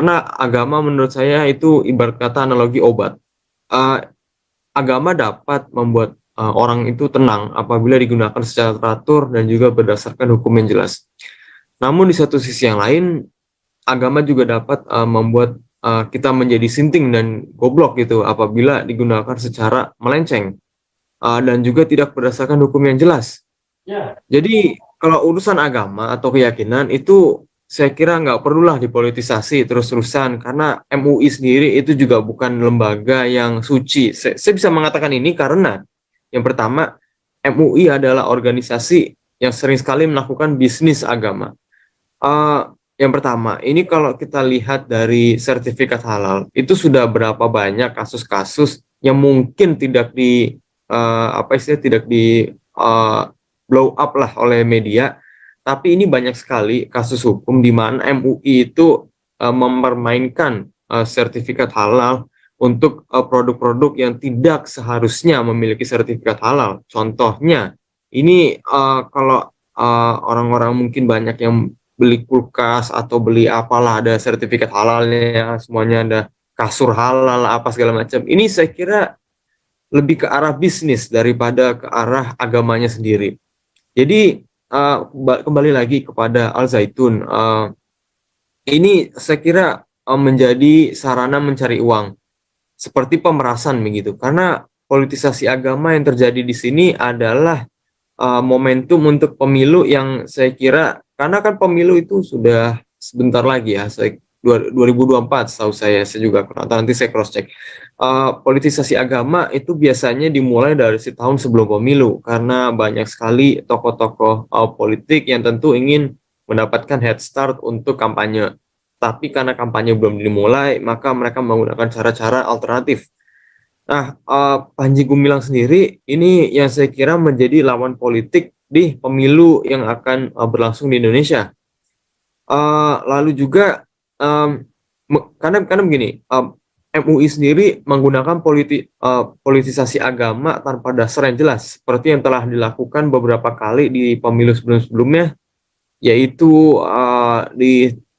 karena agama menurut saya itu ibarat kata analogi obat. Eh, Agama dapat membuat orang itu tenang apabila digunakan secara teratur dan juga berdasarkan hukum yang jelas. Namun di satu sisi yang lain, agama juga dapat membuat kita menjadi sinting dan goblok gitu apabila digunakan secara melenceng dan juga tidak berdasarkan hukum yang jelas. Jadi kalau urusan agama atau keyakinan itu saya kira nggak perlulah dipolitisasi terus-terusan karena MUI sendiri itu juga bukan lembaga yang suci. Saya bisa mengatakan ini karena yang pertama, MUI adalah organisasi yang sering sekali melakukan bisnis agama. Yang pertama, ini kalau kita lihat dari sertifikat halal, itu sudah berapa banyak kasus-kasus yang mungkin tidak di apa istilahnya tidak di blow up lah oleh media, tapi ini banyak sekali kasus hukum di mana MUI itu mempermainkan sertifikat halal untuk produk-produk yang tidak seharusnya memiliki sertifikat halal. Contohnya, ini kalau orang-orang mungkin banyak yang beli kulkas atau beli apalah ada sertifikat halalnya, semuanya ada kasur halal apa segala macam. Ini saya kira lebih ke arah bisnis daripada ke arah agamanya sendiri. Jadi kembali lagi kepada Al Zaitun, ini saya kira menjadi sarana mencari uang seperti pemerasan begitu. Karena politisasi agama yang terjadi di sini adalah momentum untuk pemilu yang saya kira karena kan pemilu itu sudah sebentar lagi ya, 2024 setahu saya juga kurang tahu, nanti saya cross check. Politisasi agama itu biasanya dimulai dari setahun sebelum pemilu karena banyak sekali tokoh-tokoh politik yang tentu ingin mendapatkan head start untuk kampanye. Tapi karena kampanye belum dimulai, maka mereka menggunakan cara-cara alternatif. Nah, Panji Gumilang sendiri ini yang saya kira menjadi lawan politik di pemilu yang akan berlangsung di Indonesia. Lalu juga karena begini, MUI sendiri menggunakan politisasi agama tanpa dasar yang jelas, seperti yang telah dilakukan beberapa kali di pemilu sebelum-sebelumnya, yaitu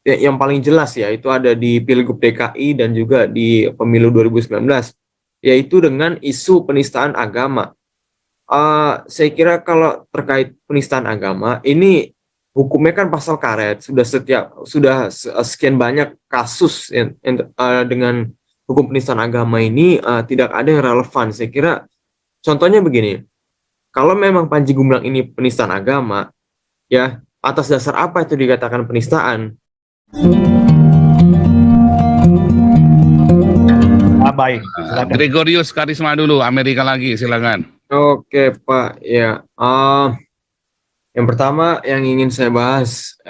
yang paling jelas ya itu ada di Pilgub DKI dan juga di pemilu 2019. Yaitu dengan isu penistaan agama. Saya kira kalau terkait penistaan agama, ini hukumnya kan pasal karet, sudah sekian banyak kasus dengan hukum penistaan agama ini tidak ada yang relevan. Saya kira contohnya begini, kalau memang Panji Gumilang ini penistaan agama, ya atas dasar apa itu dikatakan penistaan? Baik, silakan. Gregorius Karisma dulu, Amerika lagi, silakan. Oke Pak, ya. Yang pertama yang ingin saya bahas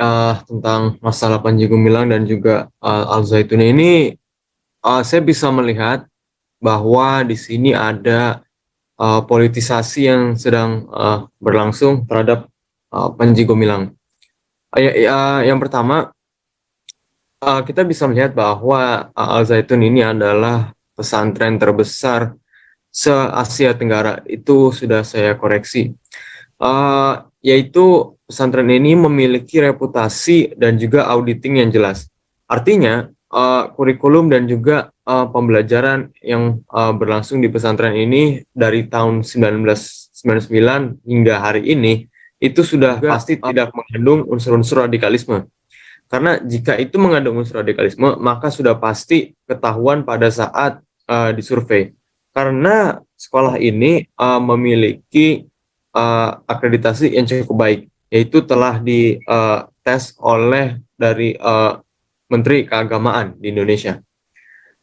tentang masalah Panji Gumilang dan juga Al Zaitun ini, saya bisa melihat bahwa di sini ada politisasi yang sedang berlangsung terhadap Panji Gumilang. Yang pertama, kita bisa melihat bahwa Al Zaitun ini adalah pesantren terbesar se-Asia Tenggara, itu sudah saya koreksi. Yaitu pesantren ini memiliki reputasi dan juga auditing yang jelas. Artinya, kurikulum dan juga pembelajaran yang berlangsung di pesantren ini dari tahun 1999 hingga hari ini, itu sudah pasti tidak mengandung unsur-unsur radikalisme. Karena jika itu mengandung unsur radikalisme, maka sudah pasti ketahuan pada saat disurvei. Karena sekolah ini memiliki akreditasi yang cukup baik, yaitu telah dites oleh dari Menteri Keagamaan di Indonesia.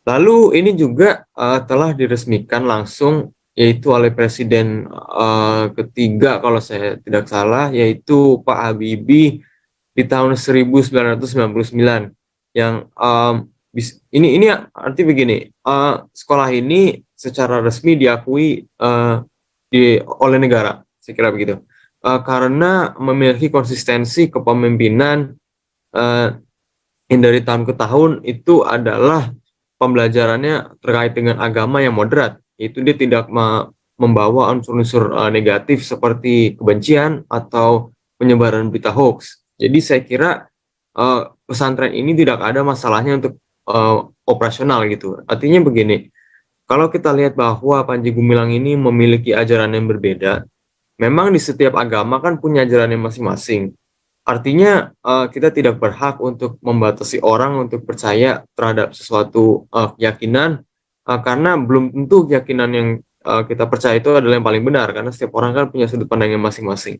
Lalu ini juga telah diresmikan langsung, yaitu oleh Presiden ketiga kalau saya tidak salah, yaitu Pak Habibie di tahun 1999. Yang ini arti begini, sekolah ini secara resmi diakui oleh negara, saya kira begitu, karena memiliki konsistensi kepemimpinan yang dari tahun ke tahun itu adalah pembelajarannya terkait dengan agama yang moderat, itu dia tidak membawa unsur-unsur negatif seperti kebencian atau penyebaran berita hoax. Jadi saya kira pesantren ini tidak ada masalahnya untuk operasional gitu. Artinya begini, kalau kita lihat bahwa Panji Gumilang ini memiliki ajaran yang berbeda, memang di setiap agama kan punya ajarannya masing-masing. Artinya kita tidak berhak untuk membatasi orang untuk percaya terhadap sesuatu keyakinan, karena belum tentu keyakinan yang kita percaya itu adalah yang paling benar, karena setiap orang kan punya sudut pandangnya masing-masing.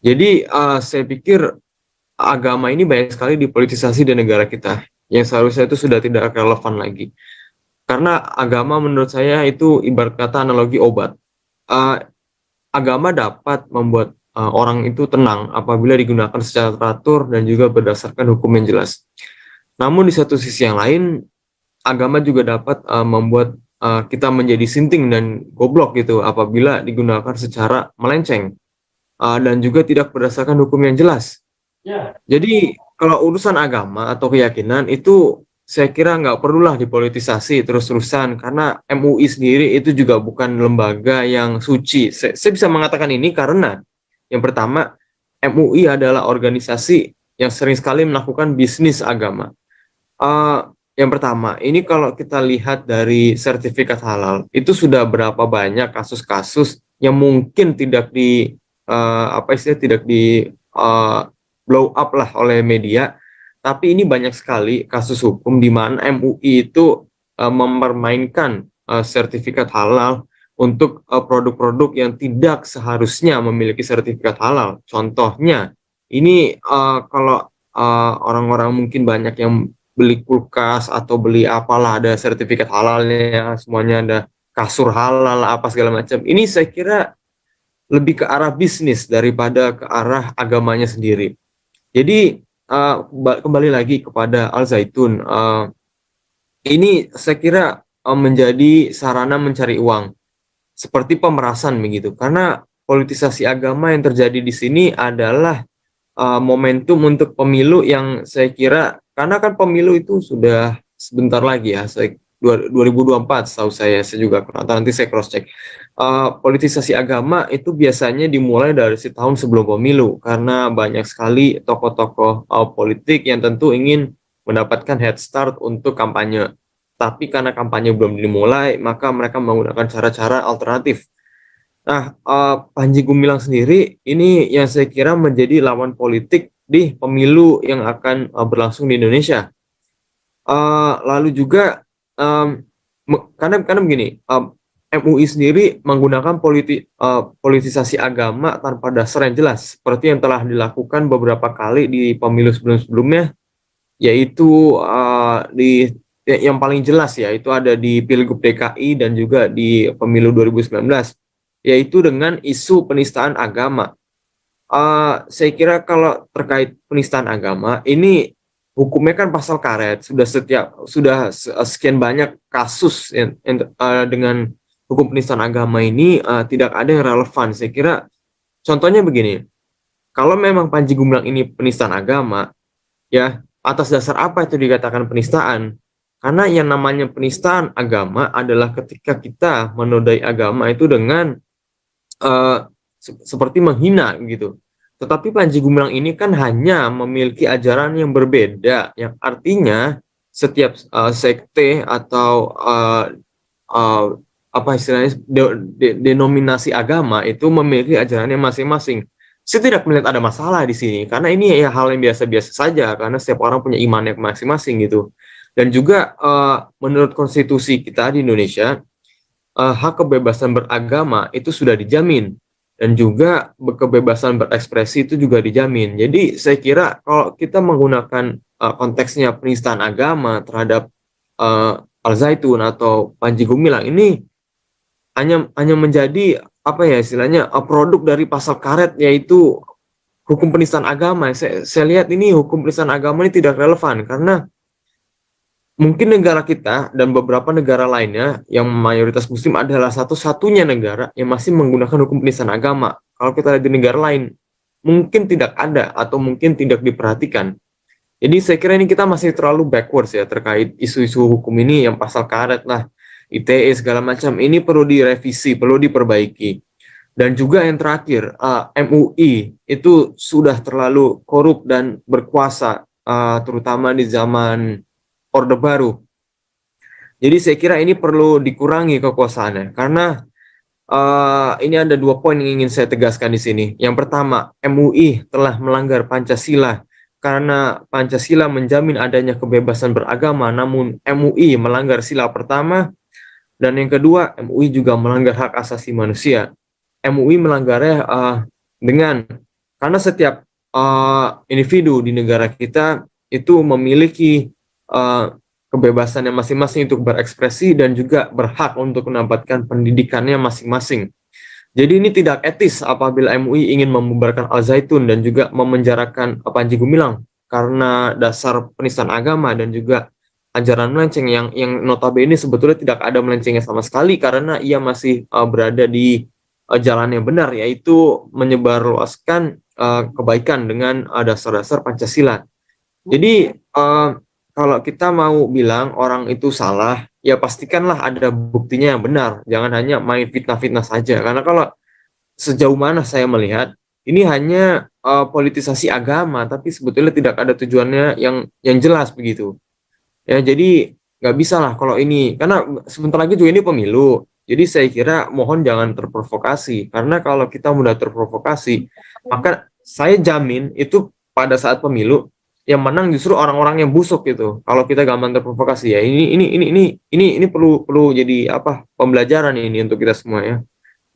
Jadi saya pikir agama ini banyak sekali dipolitisasi di negara kita, yang seharusnya itu sudah tidak relevan lagi. Karena agama menurut saya itu ibarat kata analogi obat. Eh, Agama dapat membuat orang itu tenang apabila digunakan secara teratur dan juga berdasarkan hukum yang jelas. Namun di satu sisi yang lain, agama juga dapat membuat kita menjadi sinting dan goblok gitu apabila digunakan secara melenceng dan juga tidak berdasarkan hukum yang jelas. Jadi kalau urusan agama atau keyakinan itu saya kira nggak perlulah dipolitisasi terus-terusan, karena MUI sendiri itu juga bukan lembaga yang suci. Saya bisa mengatakan ini karena yang pertama, MUI adalah organisasi yang sering sekali melakukan bisnis agama. Yang pertama, ini kalau kita lihat dari sertifikat halal, itu sudah berapa banyak kasus-kasus yang mungkin tidak di tidak di blow up lah oleh media, tapi ini banyak sekali kasus hukum di mana MUI itu mempermainkan sertifikat halal untuk produk-produk yang tidak seharusnya memiliki sertifikat halal. Contohnya, ini kalau orang-orang mungkin banyak yang beli kulkas atau beli apalah ada sertifikat halalnya, semuanya ada kasur halal apa segala macam. Ini saya kira lebih ke arah bisnis daripada ke arah agamanya sendiri. Jadi kembali lagi kepada Al Zaitun, ini saya kira menjadi sarana mencari uang, seperti pemerasan begitu. Karena politisasi agama yang terjadi di sini adalah momentum untuk pemilu yang saya kira, karena kan pemilu itu sudah sebentar lagi ya, 2024 setahu saya juga kurang tahu, nanti saya cross check. Politisasi agama itu biasanya dimulai dari tahun sebelum pemilu, karena banyak sekali tokoh-tokoh politik yang tentu ingin mendapatkan head start untuk kampanye. Tapi karena kampanye belum dimulai, maka mereka menggunakan cara-cara alternatif. Nah, Panji Gumilang sendiri ini yang saya kira menjadi lawan politik di pemilu yang akan berlangsung di Indonesia. Lalu juga karena begini, MUI sendiri menggunakan politisasi agama tanpa dasar yang jelas, seperti yang telah dilakukan beberapa kali di pemilu sebelum-sebelumnya, yaitu yang paling jelas ya, itu ada di Pilgub DKI dan juga di pemilu 2019, yaitu dengan isu penistaan agama. Saya kira kalau terkait penistaan agama, ini hukumnya kan pasal karet, sudah sekian banyak kasus dengan hukum penistaan agama ini tidak ada yang relevan. Saya kira contohnya begini, kalau memang Panji Gumilang ini penistaan agama, ya atas dasar apa itu dikatakan penistaan? Karena yang namanya penistaan agama adalah ketika kita menodai agama itu dengan seperti menghina gitu. Tetapi Panji Gumilang ini kan hanya memiliki ajaran yang berbeda, yang artinya setiap sekte atau apa istilahnya denominasi agama itu memiliki ajarannya masing-masing. Saya tidak melihat ada masalah di sini, karena ini ya hal yang biasa-biasa saja, karena setiap orang punya imannya masing-masing gitu. Dan juga menurut konstitusi kita di Indonesia, hak kebebasan beragama itu sudah dijamin, dan juga kebebasan berekspresi itu juga dijamin. Jadi saya kira kalau kita menggunakan konteksnya penistaan agama terhadap Al Zaitun atau Panji Gumilang, ini hanya menjadi apa ya istilahnya produk dari pasal karet, yaitu hukum penistaan agama. Saya lihat ini hukum penistaan agama ini tidak relevan, karena mungkin negara kita dan beberapa negara lainnya yang mayoritas muslim adalah satu-satunya negara yang masih menggunakan hukum penistaan agama. Kalau kita lihat di negara lain, mungkin tidak ada atau mungkin tidak diperhatikan. Jadi saya kira ini kita masih terlalu backwards ya terkait isu-isu hukum ini, yang pasal karet lah, ITE segala macam, ini perlu direvisi, perlu diperbaiki. Dan juga yang terakhir, MUI itu sudah terlalu korup dan berkuasa, terutama di zaman Orde Baru. Jadi saya kira ini perlu dikurangi kekuasaannya, karena ini ada 2 poin yang ingin saya tegaskan di sini. Yang pertama, MUI telah melanggar Pancasila karena Pancasila menjamin adanya kebebasan beragama, namun MUI melanggar sila pertama. Dan yang kedua, MUI juga melanggar hak asasi manusia. MUI melanggarnya karena setiap individu di negara kita itu memiliki kebebasannya masing-masing untuk berekspresi dan juga berhak untuk mendapatkan pendidikannya masing-masing. Jadi ini tidak etis apabila MUI ingin membubarkan Al Zaitun dan juga memenjarakan Panji Gumilang karena dasar penistaan agama dan juga ajaran melenceng yang notabene sebetulnya tidak ada melencengnya sama sekali karena ia masih berada di jalan yang benar, yaitu menyebarluaskan kebaikan dengan dasar-dasar Pancasila. Jadi kalau kita mau bilang orang itu salah, ya pastikanlah ada buktinya yang benar. Jangan hanya main fitnah-fitnah saja. Karena kalau sejauh mana saya melihat, ini hanya politisasi agama, tapi sebetulnya tidak ada tujuannya yang jelas begitu. Ya, jadi nggak bisa lah kalau ini, karena sebentar lagi juga ini pemilu. Jadi saya kira mohon jangan terprovokasi, karena kalau kita mudah terprovokasi, maka saya jamin itu pada saat pemilu yang menang justru orang-orang yang busuk gitu. Kalau kita gampang terprovokasi ya, ini perlu jadi pembelajaran ini untuk kita semua ya.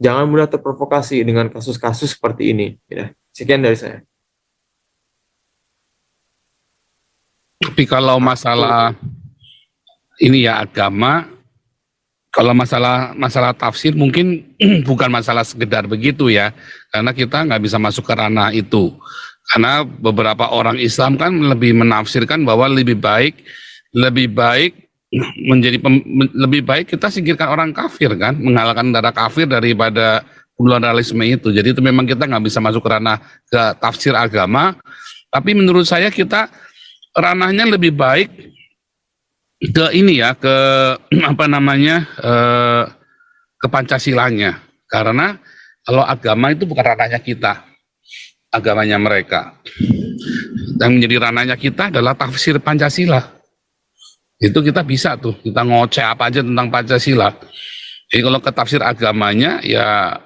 Jangan mudah terprovokasi dengan kasus-kasus seperti ini. Ya. Sekian dari saya. Tapi kalau masalah ini ya agama, kalau masalah tafsir mungkin bukan masalah sekedar begitu ya, karena kita nggak bisa masuk ke ranah itu. Karena beberapa orang Islam kan lebih menafsirkan bahwa lebih baik lebih baik kita singkirkan orang kafir kan, mengalahkan darah kafir daripada pluralisme itu. Jadi itu memang kita nggak bisa masuk ke ranah ke tafsir agama. Tapi menurut saya kita ranahnya lebih baik ke ini ya, ke ke Pancasilanya. Karena kalau agama itu bukan ranahnya kita, agamanya mereka. Yang menjadi ranahnya kita adalah tafsir Pancasila. Itu kita bisa tuh, kita ngoceh apa aja tentang Pancasila. Jadi kalau ke tafsir agamanya ya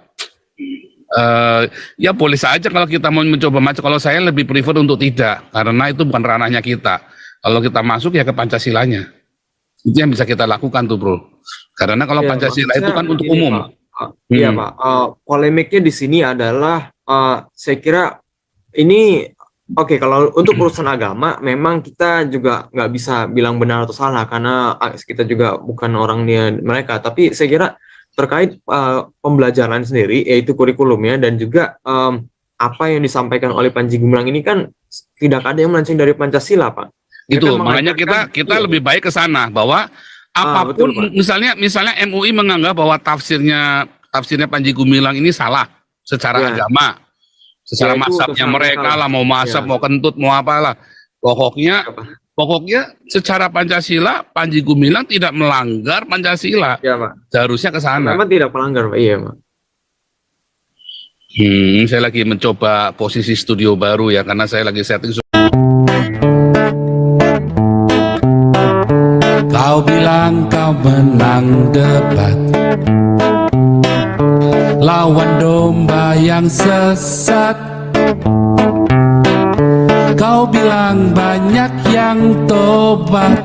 boleh saja kalau kita mau mencoba macam. Kalau saya lebih prefer untuk tidak, karena itu bukan ranahnya kita. Kalau kita masuk ya ke Pancasilanya. Itu yang bisa kita lakukan tuh bro. Karena kalau ya, Pancasila itu kan untuk umum. Iya Pak, polemiknya di sini adalah saya kira ini oke, kalau untuk urusan agama memang kita juga nggak bisa bilang benar atau salah karena kita juga bukan orangnya mereka. Tapi saya kira terkait pembelajaran sendiri, yaitu kurikulumnya dan juga apa yang disampaikan oleh Panji Gumilang ini kan tidak ada yang melenceng dari Pancasila Pak. Itu makanya kita lebih baik ke sana bahwa apapun misalnya MUI menganggap bahwa tafsirnya Panji Gumilang ini salah secara agama, secara mazhabnya mereka lah, mau mazhab, mau kentut, mau apalah, pokoknya secara Pancasila Panji Gumilang tidak melanggar Pancasila. Ya, Pak. Seharusnya ke sana. Memang tidak melanggar, Pak. Iya, Pak. Saya lagi mencoba posisi studio baru ya, karena saya lagi setting. Kau bilang kau menang debat, lawan domba yang sesat. Kau bilang banyak yang tobat.